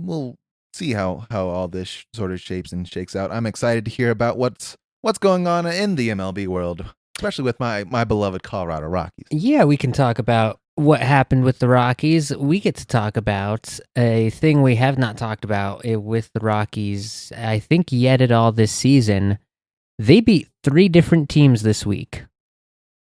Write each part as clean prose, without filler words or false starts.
we'll see how all this sort of shapes and shakes out. I'm excited to hear about what's going on in the MLB world, especially with my beloved Colorado Rockies. Yeah, we can talk about what happened with the Rockies. We get to talk about a thing we have not talked about with the Rockies, I think, yet at all this season. They beat three different teams this week.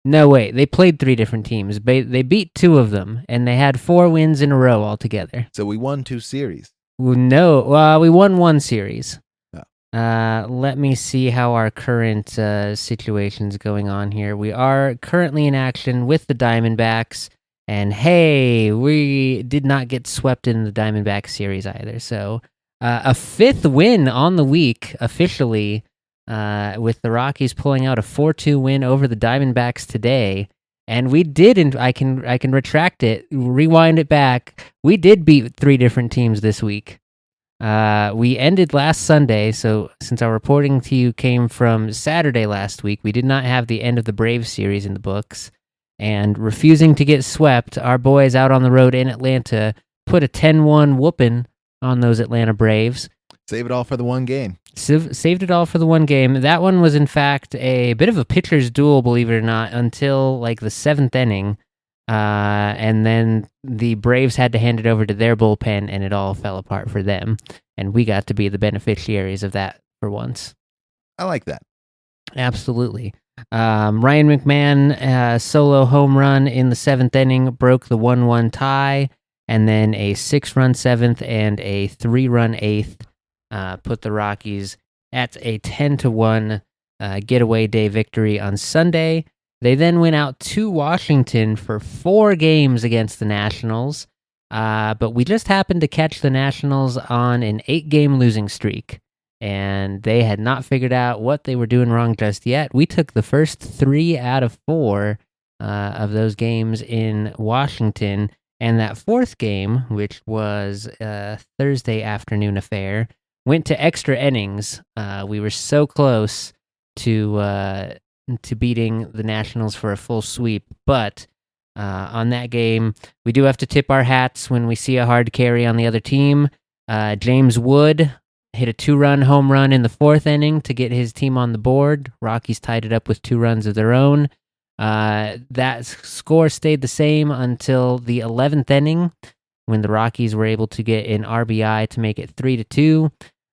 No, wait, they played three different teams. They beat two of them, and they had 4 wins in a row altogether. So we won 2 series. No, we won one series. Oh. Let me see how our current situation's going on here. We are currently in action with the Diamondbacks, and hey, we did not get swept in the Diamondback series either. So a fifth win on the week officially, with the Rockies pulling out a 4-2 win over the Diamondbacks today. And we did, and I can retract it, rewind it back. We did beat three different teams this week. We ended last Sunday, so since our reporting to you came from Saturday last week, we did not have the end of the Braves series in the books. And refusing to get swept, our boys out on the road in Atlanta put a 10-1 whooping on those Atlanta Braves. Save it all for the one game. Saved it all for the one game. That one was, in fact, a bit of a pitcher's duel, believe it or not, until like the 7th inning. And then the Braves had to hand it over to their bullpen, and it all fell apart for them. And we got to be the beneficiaries of that for once. I like that. Absolutely. Ryan McMahon, solo home run in the 7th inning, broke the 1-1 tie, and then a 6-run 7th and a 3-run 8th put the Rockies at a 10-1 getaway day victory on Sunday. They then went out to Washington for 4 games against the Nationals, but we just happened to catch the Nationals on an 8-game losing streak, and they had not figured out what they were doing wrong just yet. We took the first 3 out of 4 of those games in Washington, and that 4th game, which was a Thursday afternoon affair, went to extra innings. We were so close to beating the Nationals for a full sweep, but on that game, we do have to tip our hats when we see a hard carry on the other team. James Wood hit a 2-run home run in the 4th inning to get his team on the board. Rockies tied it up with 2 runs of their own. That score stayed the same until the 11th inning, when the Rockies were able to get an RBI to make it 3-2.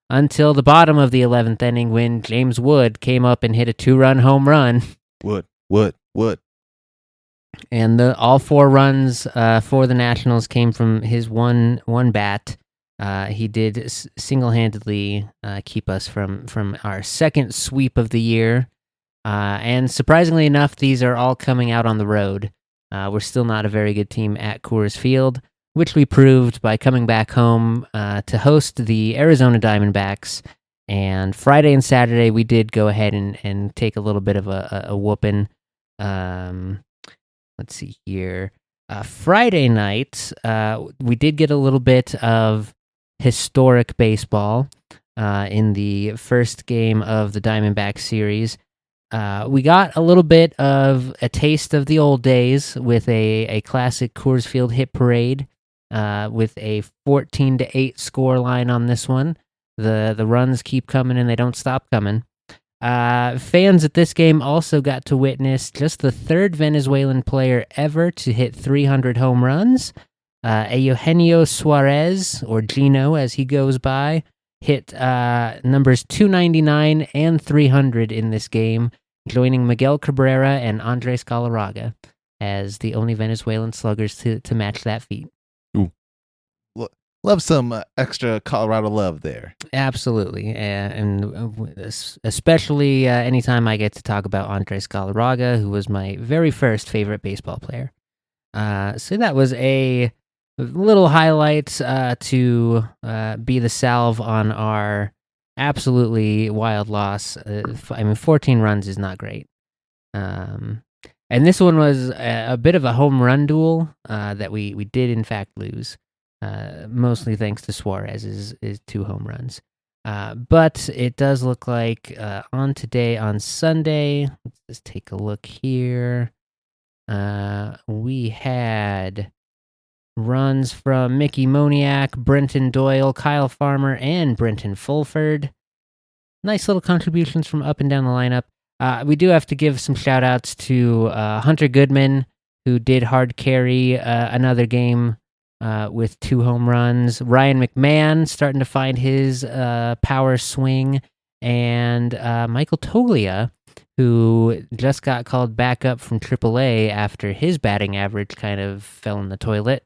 Until the bottom of the 11th inning, when James Wood came up and hit a 2-run home run. Wood. And all 4 runs for the Nationals came from his one bat. He did single-handedly keep us from our second sweep of the year. And surprisingly enough, these are all coming out on the road. We're still not a very good team at Coors Field, which we proved by coming back home to host the Arizona Diamondbacks. And Friday and Saturday, we did go ahead and take a little bit of a whooping. Let's see here. Friday night, we did get a little bit of historic baseball in the first game of the Diamondback series. We got a little bit of a taste of the old days with a classic Coors Field hit parade. With a 14-8 score line on this one. The runs keep coming and they don't stop coming. Fans at this game also got to witness just the 3rd Venezuelan player ever to hit 300 home runs. Eugenio Suarez, or Gino as he goes by, hit numbers 299 and 300 in this game, joining Miguel Cabrera and Andres Galarraga as the only Venezuelan sluggers to match that feat. Love some extra Colorado love there. Absolutely. And especially anytime I get to talk about Andres Galarraga, who was my very first favorite baseball player. So that was a little highlight to be the salve on our absolutely wild loss. 14 runs is not great. And this one was a bit of a home run duel that we did in fact lose. Mostly thanks to Suarez's 2 home runs. But it does look like on Sunday, let's just take a look here. We had Runs from Mickey Moniak, Brenton Doyle, Kyle Farmer, and Brenton Fulford. Nice little contributions from up and down the lineup. We do have to give some shout outs to Hunter Goodman, who did hard carry another game with 2 home runs. Ryan McMahon starting to find his power swing. And Michael Toglia, who just got called back up from AAA after his batting average kind of fell in the toilet.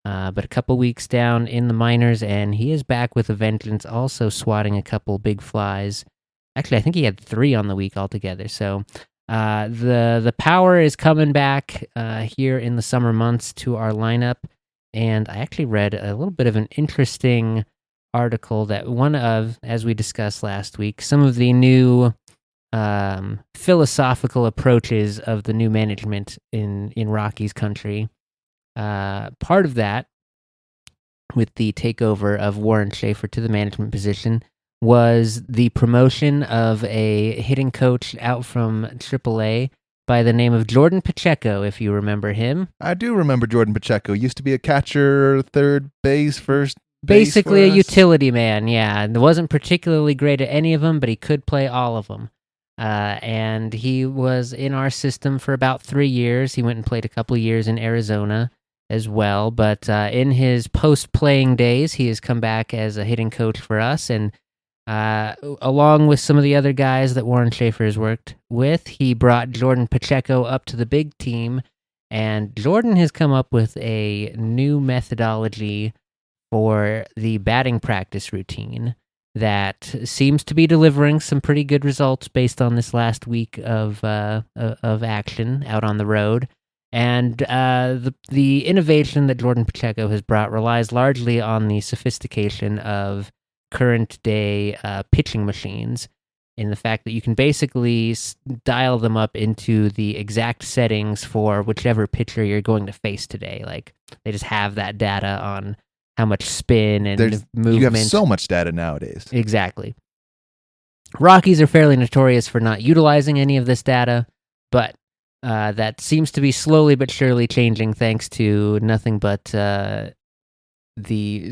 But a couple weeks down in the minors, and he is back with a vengeance, also swatting a couple big flies. Actually, I think he had 3 on the week altogether. So the power is coming back here in the summer months to our lineup. And I actually read a little bit of an interesting article that one of, as we discussed last week, some of the new philosophical approaches of the new management in Rockies country. Part of that, with the takeover of Warren Schaefer to the management position, was the promotion of a hitting coach out from AAA by the name of Jordan Pacheco, if you remember him. I do remember Jordan Pacheco. Used to be a catcher, third base, first Basically a base for us. utility man, yeah. And wasn't particularly great at any of them, but he could play all of them. And he was in our system for about 3 years. He went and played a couple of years in Arizona as well. But in his post-playing days, he has come back as a hitting coach for us. And along with some of the other guys that Warren Schaefer has worked with, he brought Jordan Pacheco up to the big team. And Jordan has come up with a new methodology for the batting practice routine that seems to be delivering some pretty good results based on this last week of action out on the road. And the innovation that Jordan Pacheco has brought relies largely on the sophistication of current day pitching machines, in the fact that you can basically dial them up into the exact settings for whichever pitcher you're going to face today. Like, they just have that data on how much spin and movement. You have so much data nowadays. Exactly. Rockies are fairly notorious for not utilizing any of this data, but that seems to be slowly but surely changing thanks to nothing but the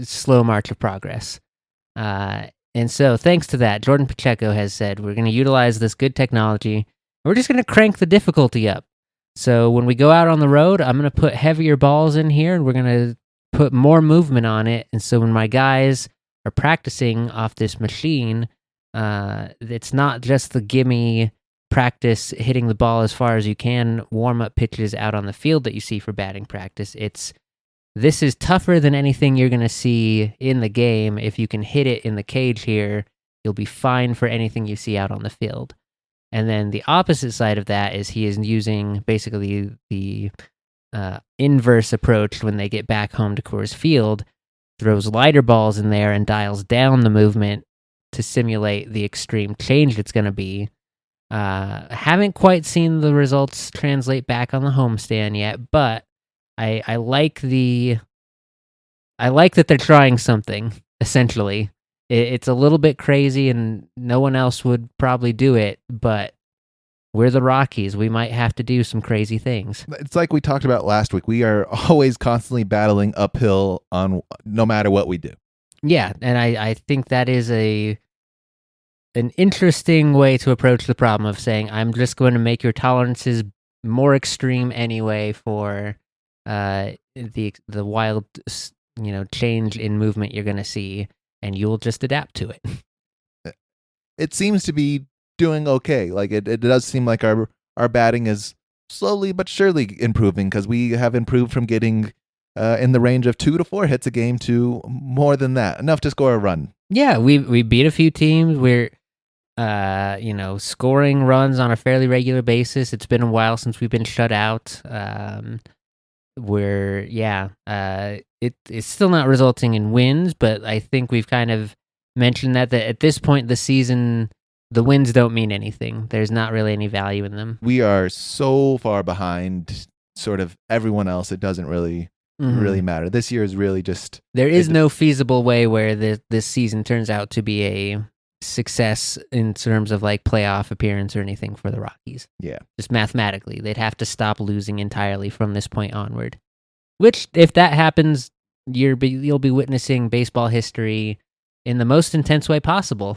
slow march of progress. And so thanks to that, Jordan Pacheco has said, we're going to utilize this good technology, and we're just going to crank the difficulty up. So when we go out on the road, I'm going to put heavier balls in here, and we're going to put more movement on it. And so when my guys are practicing off this machine, it's not just the gimme practice hitting the ball as far as you can, warm up pitches out on the field that you see for batting practice. This is tougher than anything you're going to see in the game. If you can hit it in the cage here, you'll be fine for anything you see out on the field. And then the opposite side of that is he is using basically the inverse approach when they get back home to Coors Field, throws lighter balls in there and dials down the movement to simulate the extreme change it's going to be. Haven't quite seen the results translate back on the homestand yet, but I like that they're trying something, essentially. It's a little bit crazy and no one else would probably do it, but we're the Rockies. We might have to do some crazy things. It's like we talked about last week. We are always constantly battling uphill on no matter what we do. Yeah, and I think that is an interesting way to approach the problem of saying, I'm just going to make your tolerances more extreme anyway for the wild change in movement you're going to see, and you'll just adapt to it. It seems to be doing okay. Like it does seem like our batting is slowly but surely improving, because we have improved from getting in the range of 2 to 4 hits a game to more than that, enough to score a run. Yeah, we beat a few teams. We're scoring runs on a fairly regular basis. It's been a while since we've been shut out. It's still not resulting in wins, but I think we've kind of mentioned that at this point in the season, the wins don't mean anything. There's not really any value in them. We are so far behind sort of everyone else, it doesn't really matter. This year is really just... There is no feasible way where this season turns out to be a success in terms of like playoff appearance or anything for the Rockies. Yeah. Just mathematically, they'd have to stop losing entirely from this point onward. Which, if that happens, you'll be witnessing baseball history in the most intense way possible.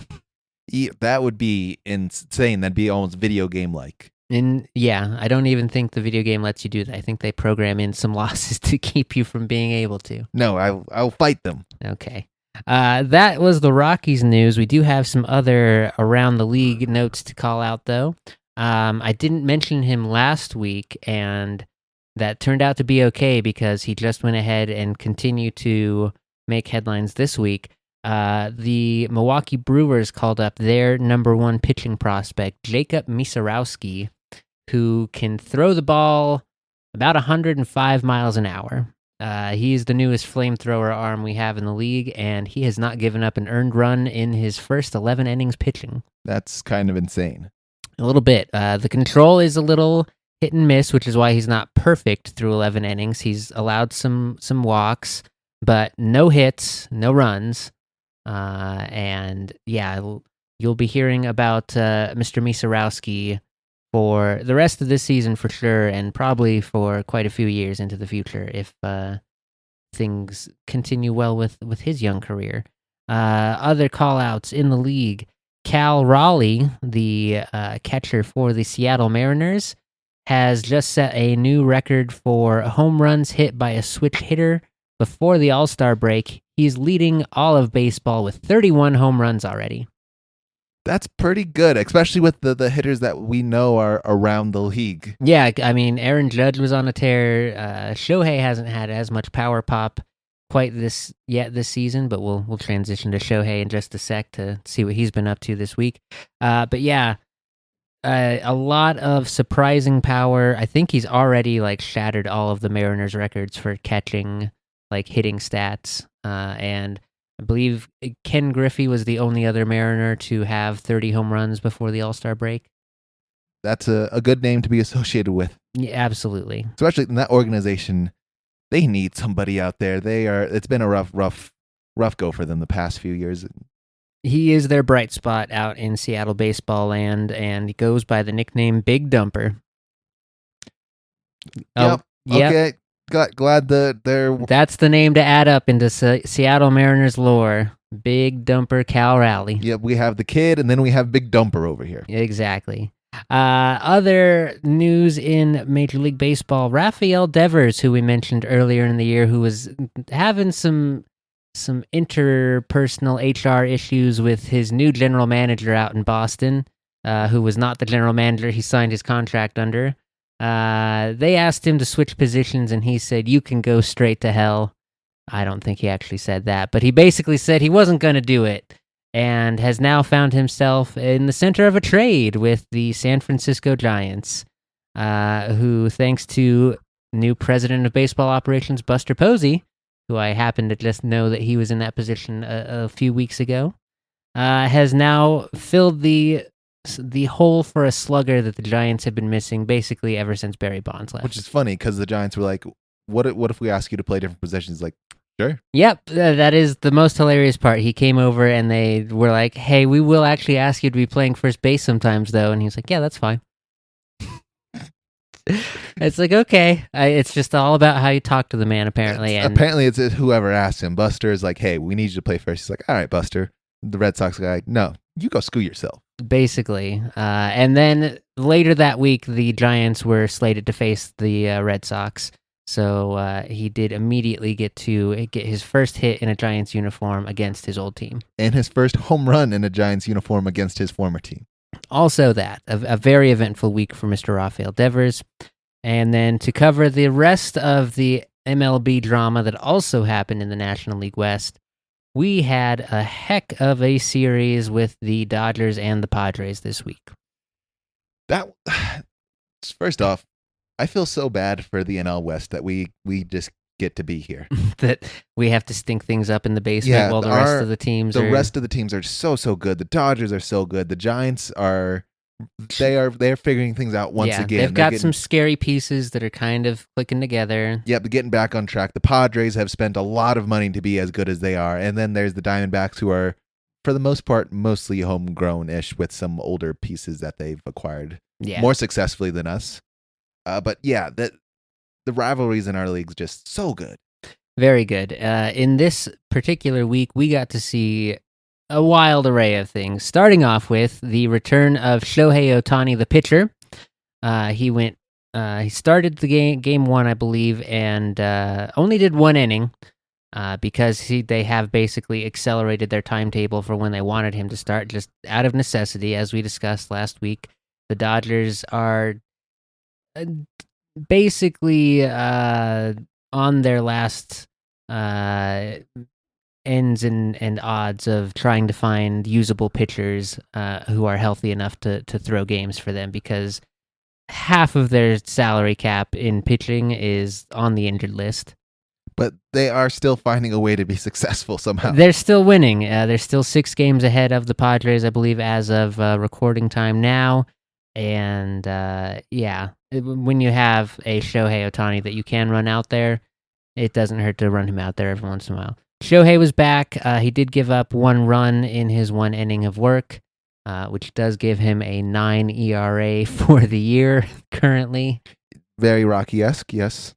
That would be insane. That'd be almost video game like. And yeah, I don't even think the video game lets you do that. I think they program in some losses to keep you from being able to. No, I'll fight them. Okay. That was the Rockies news. We do have some other around the league notes to call out, though. I didn't mention him last week, and that turned out to be okay because he just went ahead and continued to make headlines this week. The Milwaukee Brewers called up their number one pitching prospect, Jacob Misarowski, who can throw the ball about 105 miles an hour. He's the newest flamethrower arm we have in the league, and he has not given up an earned run in his first 11 innings pitching. That's kind of insane. A little bit. The control is a little hit and miss, which is why he's not perfect through 11 innings. He's allowed some walks, but no hits, no runs. And yeah, you'll be hearing about Mr. Misarowski for the rest of this season for sure, and probably for quite a few years into the future if things continue well with his young career. Other call-outs in the league. Cal Raleigh, the catcher for the Seattle Mariners, has just set a new record for home runs hit by a switch hitter before the All-Star break. He's leading all of baseball with 31 home runs already. That's pretty good, especially with the hitters that we know are around the league. Yeah, I mean, Aaron Judge was on a tear. Shohei hasn't had as much power pop quite this season, but we'll transition to Shohei in just a sec to see what he's been up to this week. But yeah, a lot of surprising power. I think he's already shattered all of the Mariners records for catching, hitting stats. And I believe Ken Griffey was the only other Mariner to have 30 home runs before the All-Star break. That's a good name to be associated with. Yeah, absolutely. Especially in that organization, they need somebody out there. It's been a rough go for them the past few years. He is their bright spot out in Seattle baseball land, and he goes by the nickname Big Dumper. Yep. Okay. Glad that they're... That's the name to add up into Seattle Mariners lore. Big Dumper Cal Raleigh. Yep, we have the kid, and then we have Big Dumper over here. Exactly. Other news in Major League Baseball, Rafael Devers, who we mentioned earlier in the year, who was having some interpersonal HR issues with his new general manager out in Boston, who was not the general manager he signed his contract under. They asked him to switch positions, and he said, "You can go straight to hell." I don't think he actually said that, but he basically said he wasn't going to do it, and has now found himself in the center of a trade with the San Francisco Giants, who, thanks to new president of baseball operations, Buster Posey, who I happen to just know that he was in that position a few weeks ago, has now filled the hole for a slugger that the Giants have been missing basically ever since Barry Bonds left. Which is funny because the Giants were like, what if we ask you to play different positions? Like, sure. Yep, that is the most hilarious part. He came over and they were like, "Hey, we will actually ask you to be playing first base sometimes, though." And he was like, "Yeah, that's fine." It's like, okay. It's just all about how you talk to the man, apparently. Apparently, it's whoever asked him. Buster is like, "Hey, we need you to play first." He's like, "All right, Buster." The Red Sox guy, "No, you go screw yourself." Basically. And then later that week, the Giants were slated to face the Red Sox. So he did immediately get his first hit in a Giants uniform against his old team. And his first home run in a Giants uniform against his former team. Also a very eventful week for Mr. Rafael Devers. And then to cover the rest of the MLB drama that also happened in the National League West, we had a heck of a series with the Dodgers and the Padres this week. That, first off, I feel so bad for the NL West that we just get to be here. That we have to stink things up in the basement while the rest of the teams are so good. The Dodgers are so good. The Giants they're figuring things out once again. They've got some scary pieces that are kind of clicking together. Yep, getting back on track. The Padres have spent a lot of money to be as good as they are. And then there's the Diamondbacks, who are, for the most part, mostly homegrown-ish with some older pieces that they've acquired more successfully than us. But yeah, the rivalries in our leagues just so good. Very good. In this particular week, we got to see a wild array of things. Starting off with the return of Shohei Ohtani, the pitcher. He started the game one, I believe, and only did one inning because they have basically accelerated their timetable for when they wanted him to start, just out of necessity, as we discussed last week. The Dodgers are basically on their last ends and odds of trying to find usable pitchers who are healthy enough to throw games for them, because half of their salary cap in pitching is on the injured list. But they are still finding a way to be successful somehow. They're still winning. They're still 6 games ahead of the Padres, I believe, as of recording time now. And when you have a Shohei Ohtani that you can run out there, it doesn't hurt to run him out there every once in a while. Shohei was back. He did give up 1 run in his 1 inning of work, which does give him a 9 ERA for the year currently. Very Rocky-esque, yes.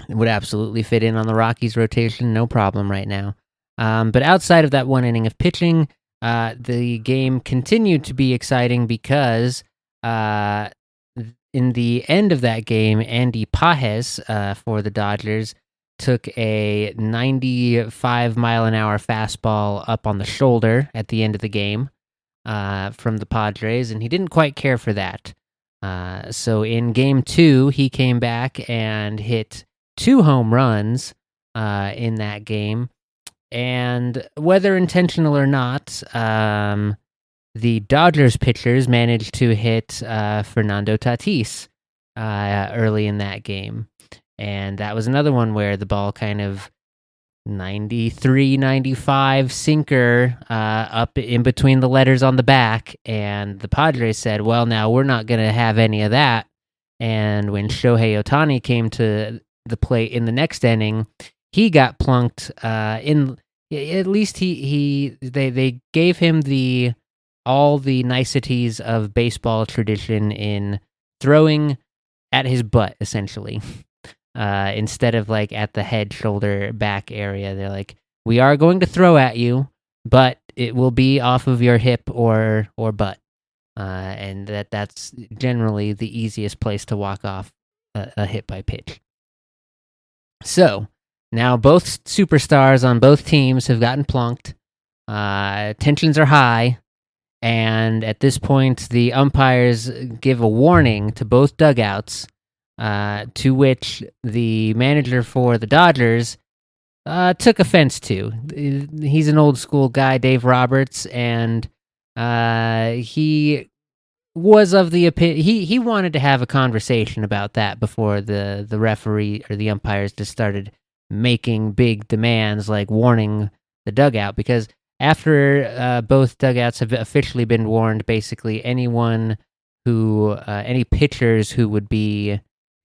It would absolutely fit in on the Rockies rotation, no problem right now. But outside of that 1 inning of pitching, the game continued to be exciting because in the end of that game, Andy Pages for the Dodgers took a 95-mile-an-hour fastball up on the shoulder at the end of the game from the Padres, and he didn't quite care for that. So in game 2, he came back and hit 2 home runs in that game. And whether intentional or not, the Dodgers pitchers managed to hit Fernando Tatis early in that game. And that was another one where the ball kind of 93, 95 sinker up in between the letters on the back. And the Padres said, well, now we're not going to have any of that. And when Shohei Ohtani came to the plate in the next inning, he got plunked in. At least they gave him all the niceties of baseball tradition in throwing at his butt, essentially. Instead of like at the head, shoulder, back area, they're like, we are going to throw at you, but it will be off of your hip or butt. And that's generally the easiest place to walk off a hit by pitch. So now both superstars on both teams have gotten plunked. Tensions are high. And at this point, the umpires give a warning to both dugouts, to which the manager for the Dodgers took offense to. He's an old school guy, Dave Roberts, and he was of the opinion he wanted to have a conversation about that before the referee or the umpires just started making big demands like warning the dugout, because after both dugouts have officially been warned, basically anyone any pitchers who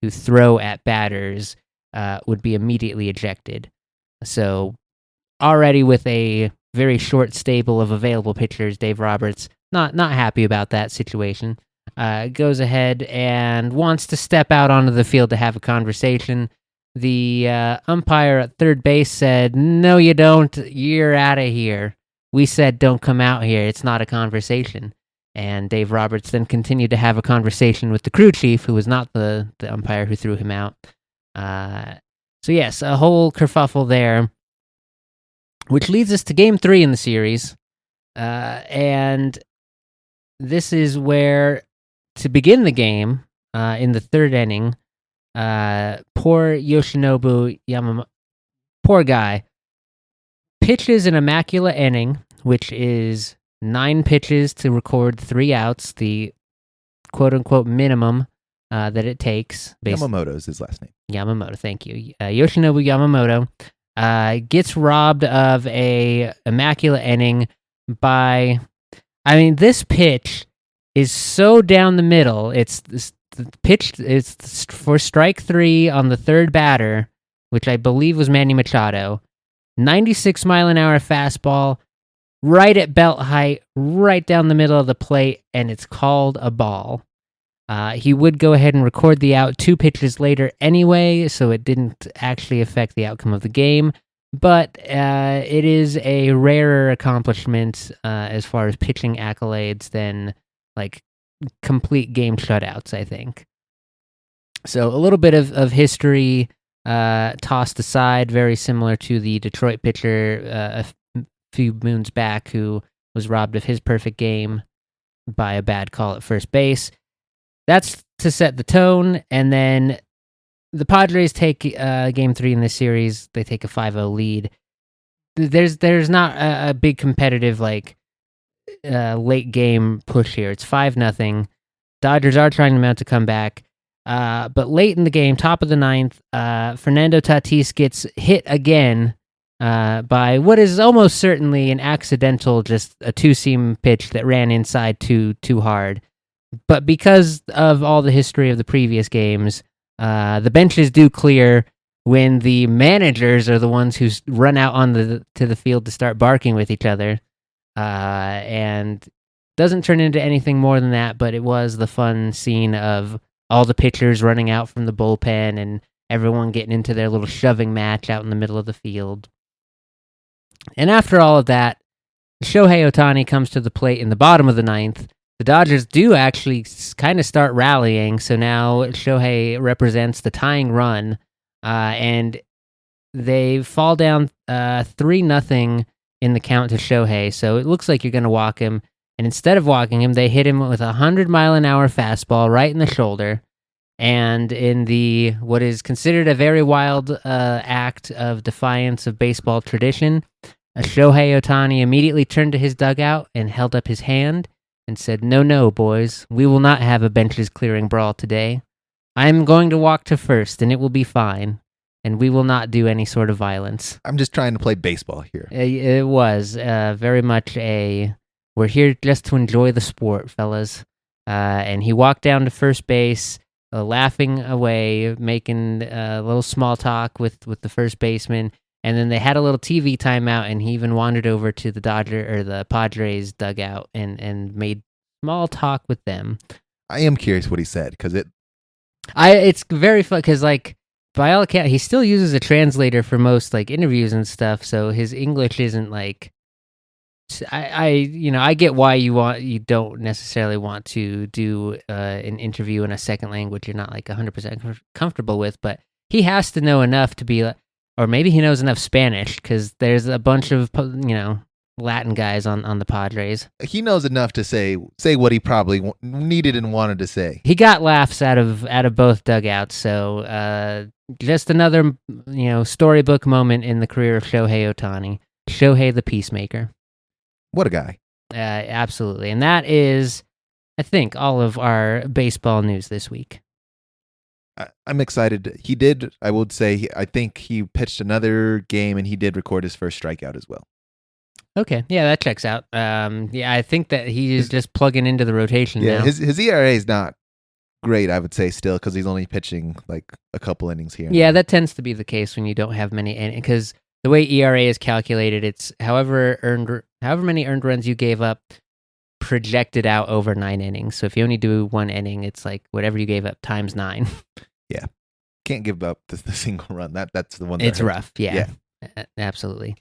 throw at batters would be immediately ejected. So already with a very short stable of available pitchers, Dave Roberts not happy about that situation. Goes ahead and wants to step out onto the field to have a conversation. The umpire at third base said, "No, you don't. You're out of here. We said don't come out here. It's not a conversation." And Dave Roberts then continued to have a conversation with the crew chief, who was not the umpire who threw him out. So yes, a whole kerfuffle there, which leads us to Game 3 in the series. And this is where, to begin the game, in the 3rd inning, poor Yoshinobu Yamamoto, poor guy, pitches an immaculate inning, which is 9 pitches to record 3 outs, the quote-unquote minimum that it takes. Yamamoto is his last name. Yamamoto, thank you. Yoshinobu Yamamoto gets robbed of a immaculate inning by... I mean, this pitch is so down the middle. It's for strike 3 on the 3rd batter, which I believe was Manny Machado. 96-mile-an-hour fastball, right at belt height, right down the middle of the plate, and it's called a ball. He would go ahead and record the out 2 pitches later anyway, so it didn't actually affect the outcome of the game. But it is a rarer accomplishment as far as pitching accolades than like complete game shutouts, I think. So a little bit of history tossed aside, very similar to the Detroit pitcher a few moons back who was robbed of his perfect game by a bad call at first base. That's to set the tone, and then the Padres take Game 3 in this series. They take a 5-0 lead. There's not a big competitive late game push here. It's 5-0. Dodgers are trying to mount a comeback, but late in the game, top of the ninth, Fernando Tatis gets hit again by what is almost certainly an accidental, just a two-seam pitch that ran inside too hard. But because of all the history of the previous games, the benches do clear when the managers are the ones who run out to the field to start barking with each other. And doesn't turn into anything more than that, but it was the fun scene of all the pitchers running out from the bullpen and everyone getting into their little shoving match out in the middle of the field. And after all of that, Shohei Ohtani comes to the plate in the bottom of the ninth. The Dodgers do actually kind of start rallying, so now Shohei represents the tying run, and they fall down 3-0 in the count to Shohei, so it looks like you're going to walk him, and instead of walking him, they hit him with a 100-mile-an-hour fastball right in the shoulder, and in what is considered a very wild act of defiance of baseball tradition, Shohei Ohtani immediately turned to his dugout and held up his hand, and said, "No, boys, we will not have a benches clearing brawl today. I am going to walk to first, and it will be fine, and we will not do any sort of violence." I'm just trying to play baseball here. It was very much we're here just to enjoy the sport, fellas. And he walked down to first base, laughing away, making a little small talk with the first baseman. And then they had a little TV timeout, and he even wandered over to the Padres dugout and made small talk with them. I am curious what he said because it's very fun because by all accounts, he still uses a translator for most interviews and stuff. So his English isn't I get why you don't necessarily want to do an interview in a second language you're not 100% comfortable with, but he has to know enough to be or maybe he knows enough Spanish because there's a bunch of Latin guys on the Padres. He knows enough to say what he probably needed and wanted to say. He got laughs out of both dugouts, so just another storybook moment in the career of Shohei Ohtani. Shohei the Peacemaker. What a guy. Absolutely. And that is, I think, all of our baseball news this week. I'm excited. He did, I would say, I think he pitched another game and he did record his first strikeout as well. Okay. Yeah, that checks out. I think that he is just plugging into the rotation now. His ERA is not great, I would say, still, because he's only pitching a couple innings here. Yeah, that tends to be the case when you don't have many innings, because the way ERA is calculated, it's however many earned runs you gave up projected out over 9 innings. So if you only do 1 inning, it's whatever you gave up times 9. Yeah. Can't give up the single run. That's the one. It's rough. Yeah. Absolutely.